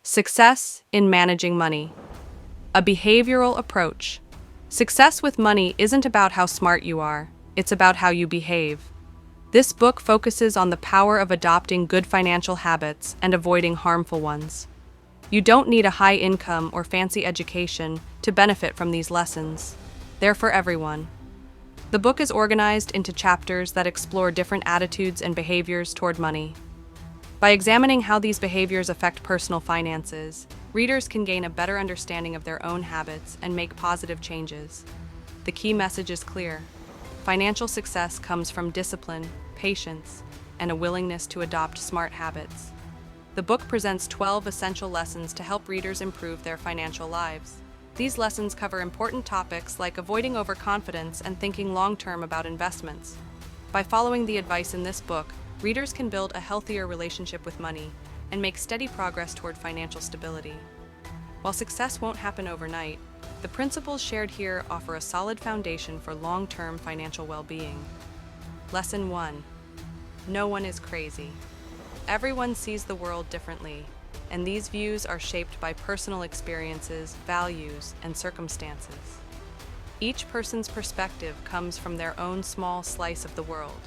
Success in managing money. A behavioral approach. Success with money isn't about how smart you are, it's about how you behave. This book focuses on the power of adopting good financial habits and avoiding harmful ones. You don't need a high income or fancy education to benefit from these lessons. They're for everyone. The book is organized into chapters that explore different attitudes and behaviors toward money. By examining how these behaviors affect personal finances, readers can gain a better understanding of their own habits and make positive changes. The key message is clear. Financial success comes from discipline, patience, and a willingness to adopt smart habits. The book presents 12 essential lessons to help readers improve their financial lives. These lessons cover important topics like avoiding overconfidence and thinking long-term about investments. By following the advice in this book, readers can build a healthier relationship with money and make steady progress toward financial stability. While success won't happen overnight, the principles shared here offer a solid foundation for long-term financial well-being. Lesson 1. No one is crazy. Everyone sees the world differently, and these views are shaped by personal experiences, values, and circumstances. Each person's perspective comes from their own small slice of the world,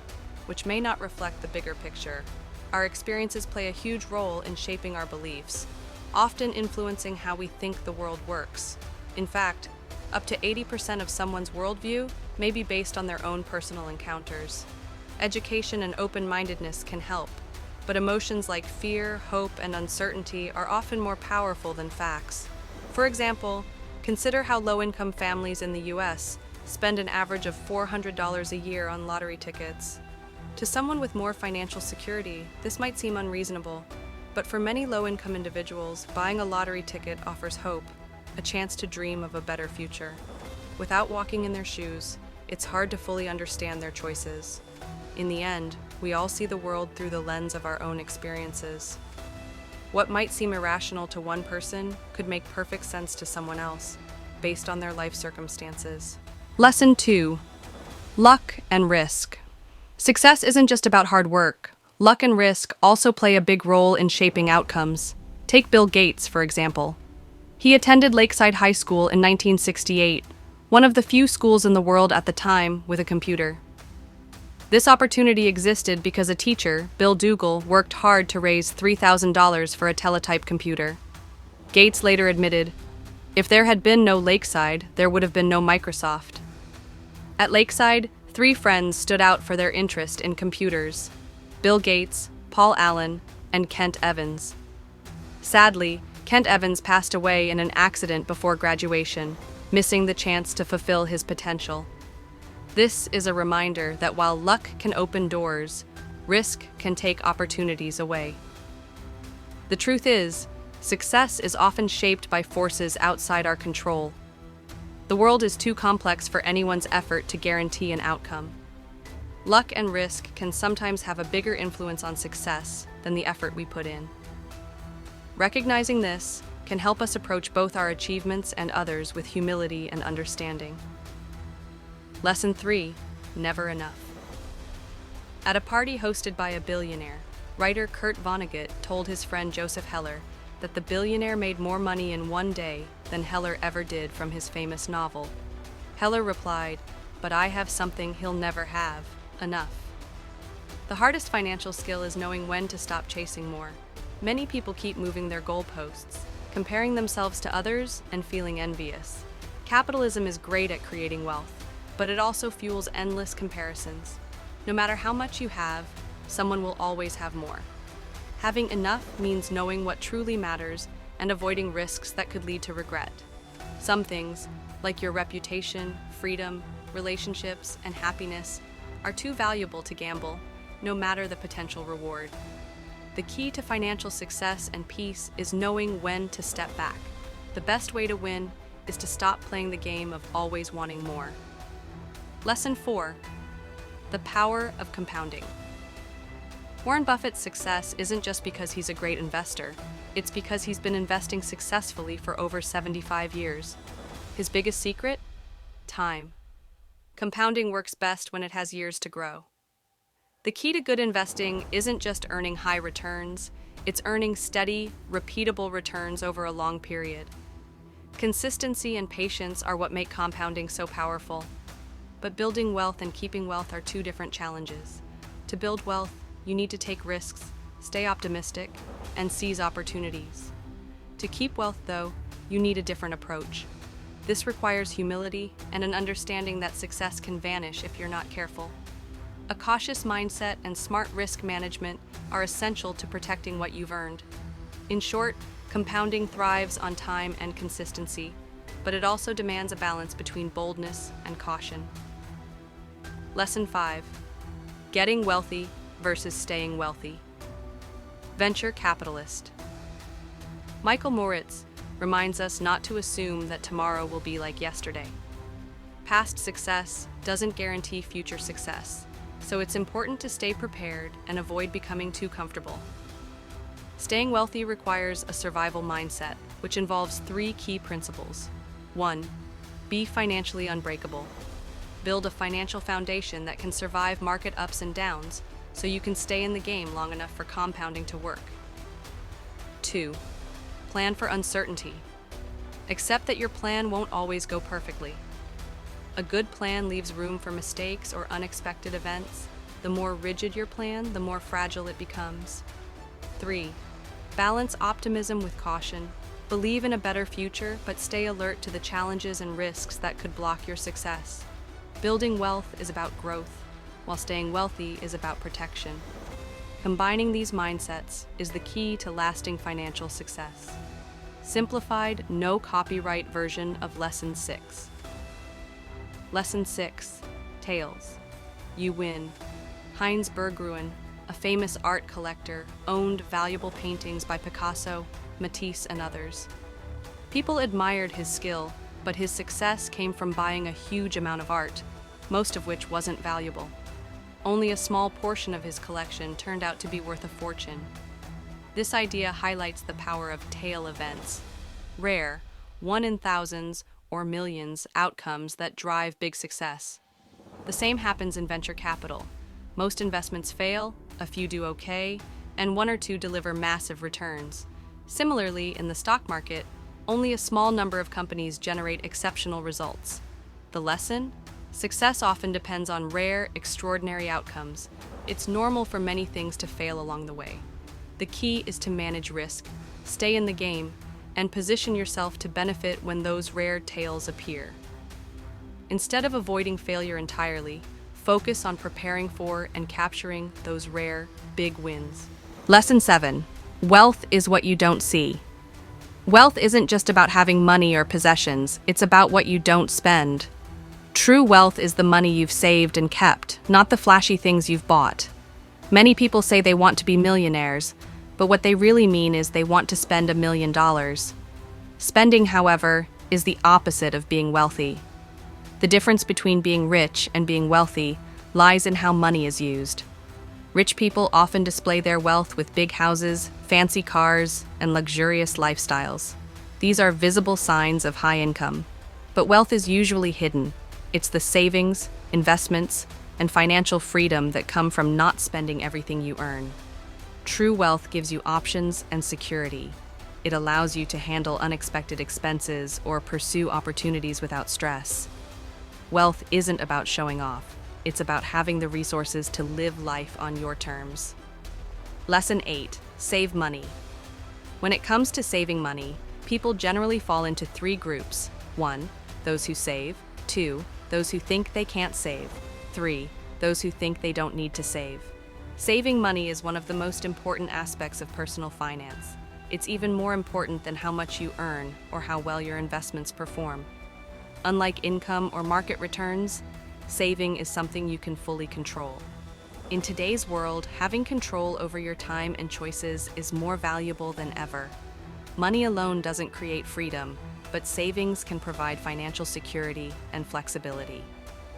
which may not reflect the bigger picture. Our experiences play a huge role in shaping our beliefs, often influencing how we think the world works. In fact, up to 80% of someone's worldview may be based on their own personal encounters. Education and open-mindedness can help, but emotions like fear, hope, and uncertainty are often more powerful than facts. For example, consider how low-income families in the U.S. spend an average of $400 a year on lottery tickets. To someone with more financial security, this might seem unreasonable, but for many low-income individuals, buying a lottery ticket offers hope, a chance to dream of a better future. Without walking in their shoes, it's hard to fully understand their choices. In the end, we all see the world through the lens of our own experiences. What might seem irrational to one person could make perfect sense to someone else, based on their life circumstances. Lesson 2. Luck and risk. Success isn't just about hard work. Luck and risk also play a big role in shaping outcomes. Take Bill Gates, for example. He attended Lakeside High School in 1968, one of the few schools in the world at the time with a computer. This opportunity existed because a teacher, Bill Dougal, worked hard to raise $3,000 for a teletype computer. Gates later admitted, "If there had been no Lakeside, there would have been no Microsoft." At Lakeside, 3 friends stood out for their interest in computers: Bill Gates, Paul Allen, and Kent Evans. Sadly, Kent Evans passed away in an accident before graduation, missing the chance to fulfill his potential. This is a reminder that while luck can open doors, risk can take opportunities away. The truth is, success is often shaped by forces outside our control. The world is too complex for anyone's effort to guarantee an outcome. Luck and risk can sometimes have a bigger influence on success than the effort we put in. Recognizing this can help us approach both our achievements and others with humility and understanding. Lesson 3. Never enough. At a party hosted by a billionaire, writer Kurt Vonnegut told his friend Joseph Heller that the billionaire made more money in one day than Heller ever did from his famous novel. Heller replied, "But I have something he'll never have, enough." The hardest financial skill is knowing when to stop chasing more. Many people keep moving their goalposts, comparing themselves to others and feeling envious. Capitalism is great at creating wealth, but it also fuels endless comparisons. No matter how much you have, someone will always have more. Having enough means knowing what truly matters and avoiding risks that could lead to regret. Some things, like your reputation, freedom, relationships, and happiness, are too valuable to gamble, no matter the potential reward. The key to financial success and peace is knowing when to step back. The best way to win is to stop playing the game of always wanting more. Lesson 4. The power of compounding. Warren Buffett's success isn't just because he's a great investor, it's because he's been investing successfully for over 75 years. His biggest secret? Time. Compounding works best when it has years to grow. The key to good investing isn't just earning high returns, It's earning steady, repeatable returns over a long period. Consistency and patience are what make compounding so powerful. But building wealth and keeping wealth are two different challenges. To build wealth, you need to take risks, stay optimistic, and seize opportunities. To keep wealth, though, you need a different approach. This requires humility and an understanding that success can vanish if you're not careful. A cautious mindset and smart risk management are essential to protecting what you've earned. In short, compounding thrives on time and consistency, but it also demands a balance between boldness and caution. Lesson 5. Getting wealthy versus staying wealthy. Venture capitalist. Michael Moritz reminds us not to assume that tomorrow will be like yesterday. Past success doesn't guarantee future success, so it's important to stay prepared and avoid becoming too comfortable. Staying wealthy requires a survival mindset, which involves 3 key principles. 1. Be financially unbreakable. Build a financial foundation that can survive market ups and downs, so you can stay in the game long enough for compounding to work. 2. Plan for uncertainty. Accept that your plan won't always go perfectly. A good plan leaves room for mistakes or unexpected events. The more rigid your plan, the more fragile it becomes. 3. Balance optimism with caution. Believe in a better future, but stay alert to the challenges and risks that could block your success. Building wealth is about growth, while staying wealthy is about protection. Combining these mindsets is the key to lasting financial success. Simplified, no copyright version of Lesson 6. Lesson 6. Tales. You win. Heinz Berggruen, a famous art collector, owned valuable paintings by Picasso, Matisse, and others. People admired his skill, but his success came from buying a huge amount of art, most of which wasn't valuable. Only a small portion of his collection turned out to be worth a fortune. This idea highlights the power of tail events, rare, 1 in thousands or millions outcomes that drive big success. The same happens in venture capital. Most investments fail, a few do okay, and 1 or 2 deliver massive returns. Similarly, in the stock market, only a small number of companies generate exceptional results. The lesson? Success often depends on rare, extraordinary outcomes. It's normal for many things to fail along the way. The key is to manage risk, stay in the game, and position yourself to benefit when those rare tales appear. Instead of avoiding failure entirely, focus on preparing for and capturing those rare, big wins. Lesson 7. Wealth is what you don't see. Wealth isn't just about having money or possessions, it's about what you don't spend. True wealth is the money you've saved and kept, not the flashy things you've bought. Many people say they want to be millionaires, but what they really mean is they want to spend $1 million. Spending, however, is the opposite of being wealthy. The difference between being rich and being wealthy lies in how money is used. Rich people often display their wealth with big houses, fancy cars, and luxurious lifestyles. These are visible signs of high income. But wealth is usually hidden. It's the savings, investments, and financial freedom that come from not spending everything you earn. True wealth gives you options and security. It allows you to handle unexpected expenses or pursue opportunities without stress. Wealth isn't about showing off. It's about having the resources to live life on your terms. Lesson 8. Save money. When it comes to saving money, people generally fall into 3 groups. 1. Those who save. 2. Those who think they can't save. 3. Those who think they don't need to save. Saving money is one of the most important aspects of personal finance. It's even more important than how much you earn or how well your investments perform. Unlike income or market returns, saving is something you can fully control. In today's world, having control over your time and choices is more valuable than ever. Money alone doesn't create freedom, but savings can provide financial security and flexibility.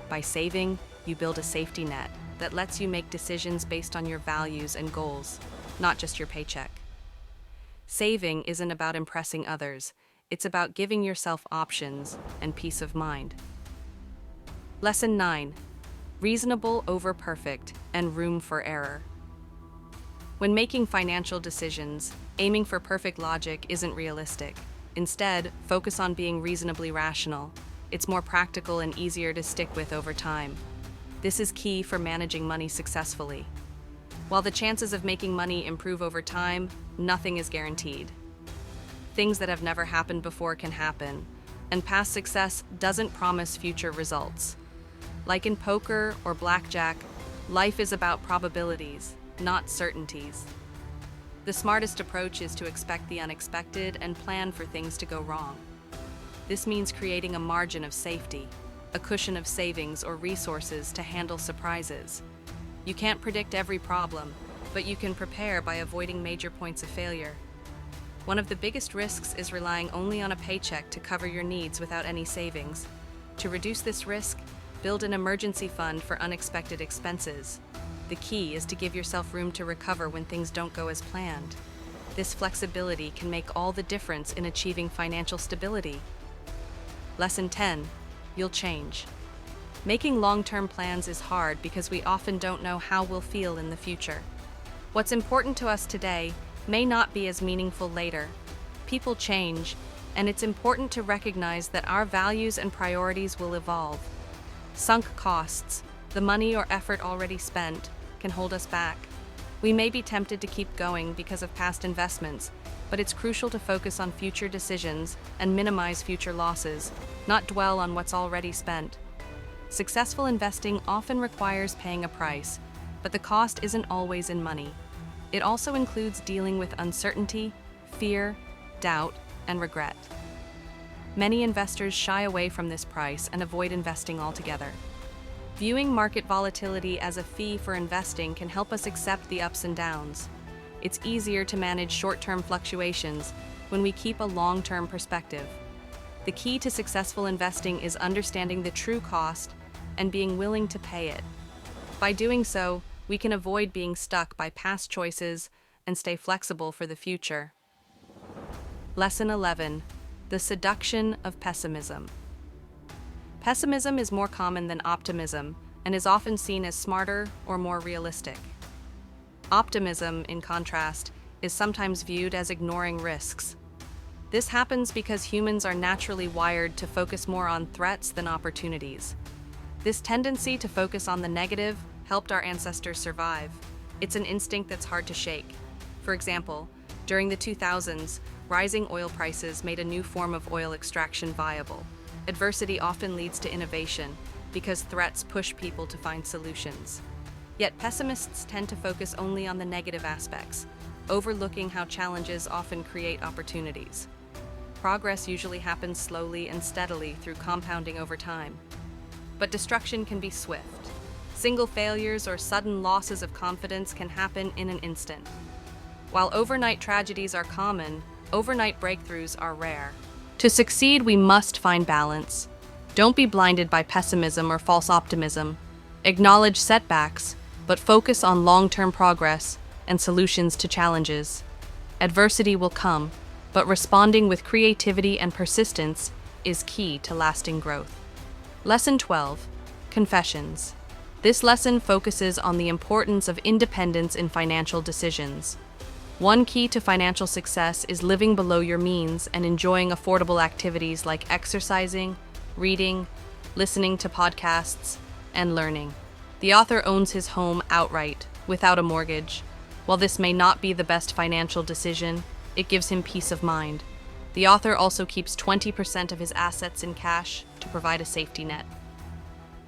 By saving, you build a safety net that lets you make decisions based on your values and goals, not just your paycheck. Saving isn't about impressing others, it's about giving yourself options and peace of mind. Lesson 9. Reasonable over perfect and room for error. When making financial decisions, aiming for perfect logic isn't realistic. Instead, focus on being reasonably rational. It's more practical and easier to stick with over time. This is key for managing money successfully. While the chances of making money improve over time, nothing is guaranteed. Things that have never happened before can happen, and past success doesn't promise future results. Like in poker or blackjack, life is about probabilities, not certainties. The smartest approach is to expect the unexpected and plan for things to go wrong. This means creating a margin of safety, a cushion of savings or resources to handle surprises. You can't predict every problem, but you can prepare by avoiding major points of failure. One of the biggest risks is relying only on a paycheck to cover your needs without any savings. To reduce this risk, build an emergency fund for unexpected expenses. The key is to give yourself room to recover when things don't go as planned. This flexibility can make all the difference in achieving financial stability. Lesson 10. You'll change. Making long-term plans is hard because we often don't know how we'll feel in the future. What's important to us today may not be as meaningful later. People change, and it's important to recognize that our values and priorities will evolve. Sunk costs, the money or effort already spent, can hold us back. We may be tempted to keep going because of past investments, but it's crucial to focus on future decisions and minimize future losses, not dwell on what's already spent. Successful investing often requires paying a price, but the cost isn't always in money. It also includes dealing with uncertainty, fear, doubt, and regret. Many investors shy away from this price and avoid investing altogether. Viewing market volatility as a fee for investing can help us accept the ups and downs. It's easier to manage short-term fluctuations when we keep a long-term perspective. The key to successful investing is understanding the true cost and being willing to pay it. By doing so, we can avoid being stuck by past choices and stay flexible for the future. Lesson 11. The seduction of pessimism. Pessimism is more common than optimism and is often seen as smarter or more realistic. Optimism, in contrast, is sometimes viewed as ignoring risks. This happens because humans are naturally wired to focus more on threats than opportunities. This tendency to focus on the negative helped our ancestors survive. It's an instinct that's hard to shake. For example, during the 2000s, rising oil prices made a new form of oil extraction viable. Adversity often leads to innovation because threats push people to find solutions. Yet pessimists tend to focus only on the negative aspects, overlooking how challenges often create opportunities. Progress usually happens slowly and steadily through compounding over time. But destruction can be swift. Single failures or sudden losses of confidence can happen in an instant. While overnight tragedies are common, overnight breakthroughs are rare. To succeed, we must find balance. Don't be blinded by pessimism or false optimism. Acknowledge setbacks, but focus on long-term progress and solutions to challenges. Adversity will come, but responding with creativity and persistence is key to lasting growth. Lesson 12. Confessions. This lesson focuses on the importance of independence in financial decisions. One key to financial success is living below your means and enjoying affordable activities like exercising, reading, listening to podcasts, and learning. The author owns his home outright, without a mortgage. While this may not be the best financial decision, it gives him peace of mind. The author also keeps 20% of his assets in cash to provide a safety net.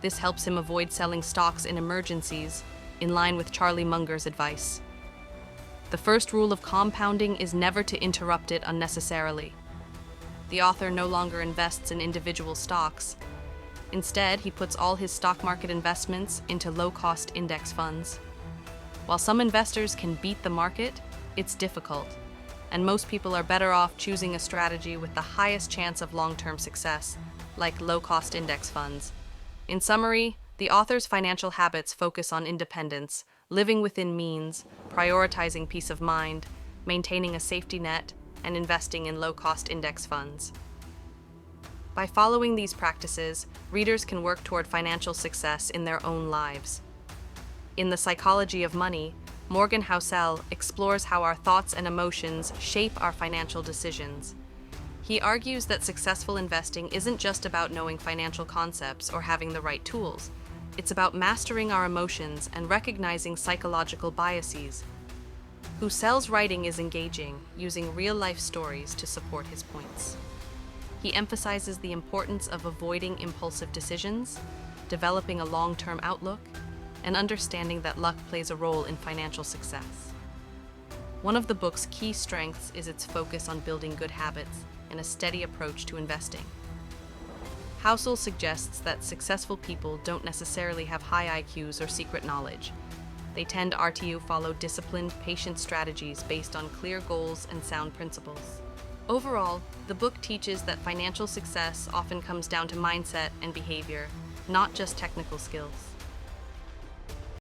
This helps him avoid selling stocks in emergencies, in line with Charlie Munger's advice. The first rule of compounding is never to interrupt it unnecessarily. The author no longer invests in individual stocks. Instead, he puts all his stock market investments into low-cost index funds. While some investors can beat the market, it's difficult, and most people are better off choosing a strategy with the highest chance of long-term success, like low-cost index funds. In summary, the author's financial habits focus on independence, living within means, prioritizing peace of mind, maintaining a safety net, and investing in low-cost index funds. By following these practices, readers can work toward financial success in their own lives. In The Psychology of Money, Morgan Housel explores how our thoughts and emotions shape our financial decisions. He argues that successful investing isn't just about knowing financial concepts or having the right tools. It's about mastering our emotions and recognizing psychological biases. Housel's writing is engaging, using real-life stories to support his points. He emphasizes the importance of avoiding impulsive decisions, developing a long-term outlook, and understanding that luck plays a role in financial success. One of the book's key strengths is its focus on building good habits and a steady approach to investing. Housel suggests that successful people don't necessarily have high IQs or secret knowledge. They tend to follow disciplined, patient strategies based on clear goals and sound principles. Overall, the book teaches that financial success often comes down to mindset and behavior, not just technical skills.